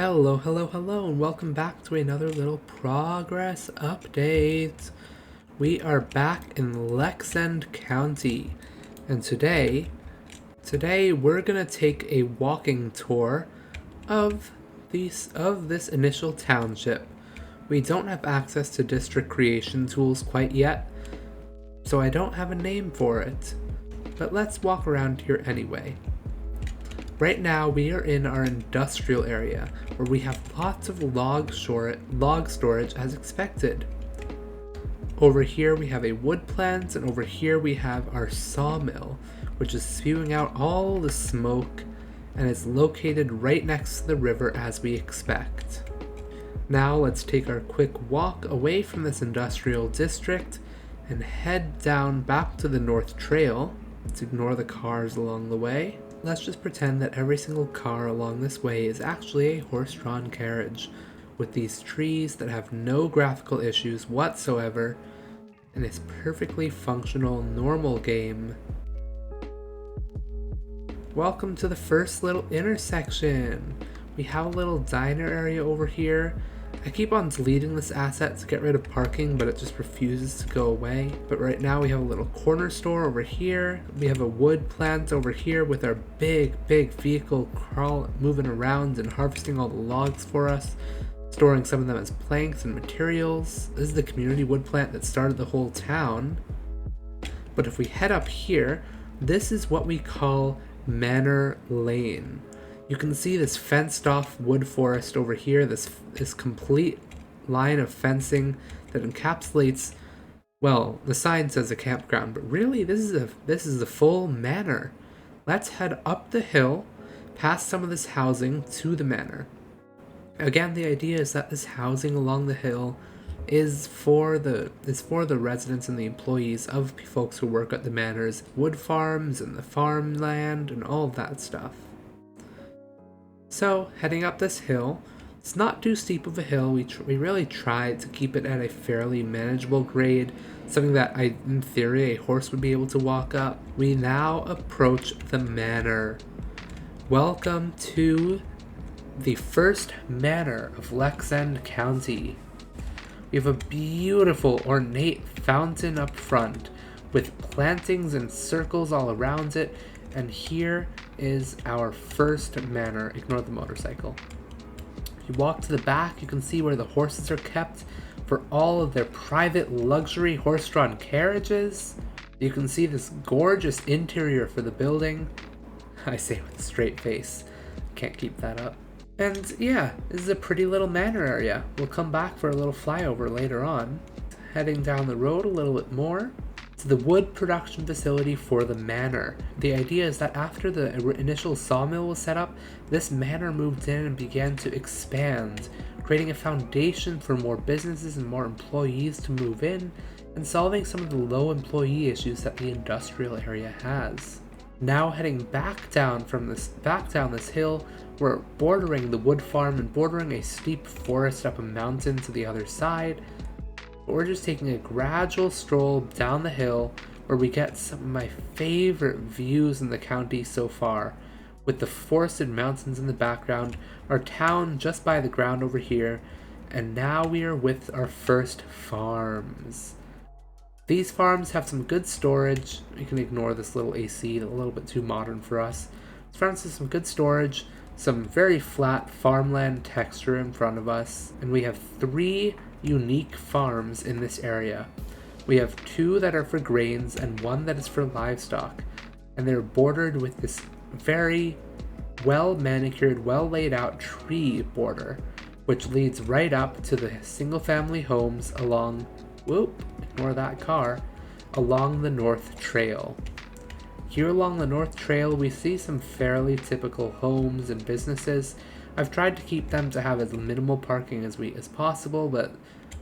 Hello, hello, hello, and welcome back to another little progress update. We are back in Lexend County, and today we're gonna take a walking tour of this initial township. We don't have access to district creation tools quite yet, so I don't have a name for it. But let's walk around here anyway. Right now, we are in our industrial area, where we have lots of log storage as expected. Over here, we have a wood plant, and over here, we have our sawmill, which is spewing out all the smoke, and is located right next to the river as we expect. Now, let's take our quick walk away from this industrial district and head down back to the North Trail. Let's ignore the cars along the way. Let's just pretend that every single car along this way is actually a horse-drawn carriage with these trees that have no graphical issues whatsoever, and it's perfectly functional, normal game. Welcome to the first little intersection. We have a little diner area over here. I keep on deleting this asset to get rid of parking, but it just refuses to go away. But right now we have a little corner store over here. We have a wood plant over here with our big vehicle moving around and harvesting all the logs for us, storing some of them as planks and materials. This is the community wood plant that started the whole town. But if we head up here, this is what we call Manor Lane. You can see this fenced off wood forest over here, this complete line of fencing that encapsulates, well, the sign says a campground, but really this is the full manor. Let's head up the hill, past some of this housing to the manor. Again, the idea is that this housing along the hill is for the residents and the employees of folks who work at the manors, wood farms and the farmland and all of that stuff. So, heading up this hill, it's not too steep of a hill. We really tried to keep it at a fairly manageable grade, something that in theory, a horse would be able to walk up. We now approach the manor. Welcome to the first manor of Lexend County. We have a beautiful, ornate fountain up front, with plantings and circles all around it, and here is our first manor. Ignore the motorcycle. If you walk to the back, you can see where the horses are kept for all of their private luxury horse-drawn carriages. You can see this gorgeous interior for the building. I say with a straight face. Can't keep that up. And yeah, this is a pretty little manor area. We'll come back for a little flyover later on. Heading down the road a little bit more, to the wood production facility for the manor. The idea is that after the initial sawmill was set up, this manor moved in and began to expand, creating a foundation for more businesses and more employees to move in, and solving some of the low employee issues that the industrial area has. Now heading back down this hill, we're bordering the wood farm and bordering a steep forest up a mountain to the other side. But we're just taking a gradual stroll down the hill where we get some of my favorite views in the county so far, with the forested mountains in the background, our town just by the ground over here, and now we are with our first farms. These farms have some good storage. We can ignore this little AC, a little bit too modern for us. These farms have some good storage, some very flat farmland texture in front of us, and we have 3 unique farms in this area. We have 2 that are for grains and 1 that is for livestock, and they're bordered with this very well manicured, well laid out tree border, which leads right up to the single family homes along, ignore that car, along the North Trail. Here along the North Trail, we see some fairly typical homes and businesses. I've tried to keep them to have as minimal parking as possible, but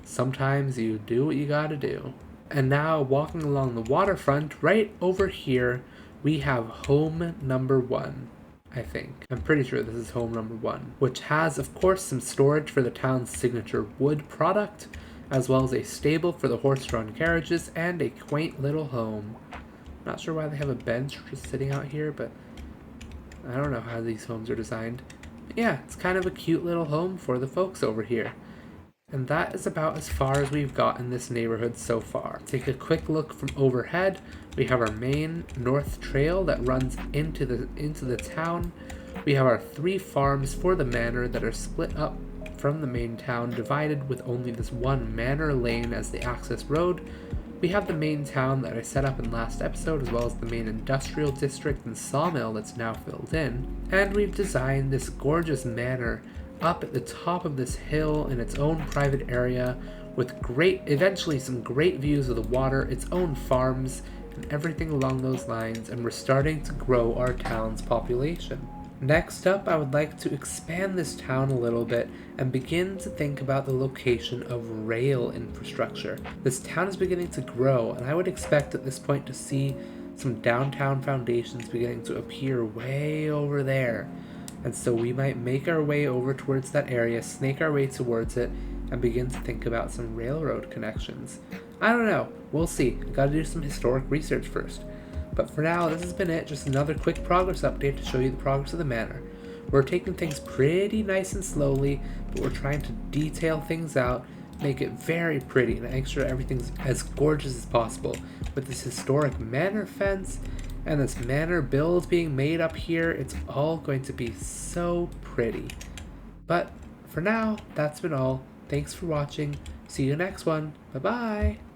sometimes you do what you gotta do. And now, walking along the waterfront, right over here, we have home number 1, I think. I'm pretty sure this is home number 1, which has, of course, some storage for the town's signature wood product, as well as a stable for the horse-drawn carriages and a quaint little home. Not sure why they have a bench just sitting out here, but I don't know how these homes are designed. Yeah, it's kind of a cute little home for the folks over here. And that is about as far as we've got in this neighborhood so far. Take a quick look from overhead. We have our main north trail that runs into the town. We have our 3 farms for the manor that are split up from the main town, divided with only this one manor lane as the access road. We have the main town that I set up in last episode, as well as the main industrial district and sawmill that's now filled in. And we've designed this gorgeous manor up at the top of this hill in its own private area with eventually some great views of the water, its own farms, and everything along those lines, and we're starting to grow our town's population. Next up, I would like to expand this town a little bit and begin to think about the location of rail infrastructure. This town is beginning to grow, and I would expect at this point to see some downtown foundations beginning to appear way over there. And so we might make our way over towards that area, snake our way towards it, and begin to think about some railroad connections. I don't know. We'll see. I gotta do some historic research first. But for now, this has been it. Just another quick progress update to show you the progress of the manor. We're taking things pretty nice and slowly, but we're trying to detail things out, make it very pretty, and make sure everything's as gorgeous as possible. With this historic manor fence and this manor build being made up here, it's all going to be so pretty. But for now, that's been all. Thanks for watching. See you next one. Bye bye.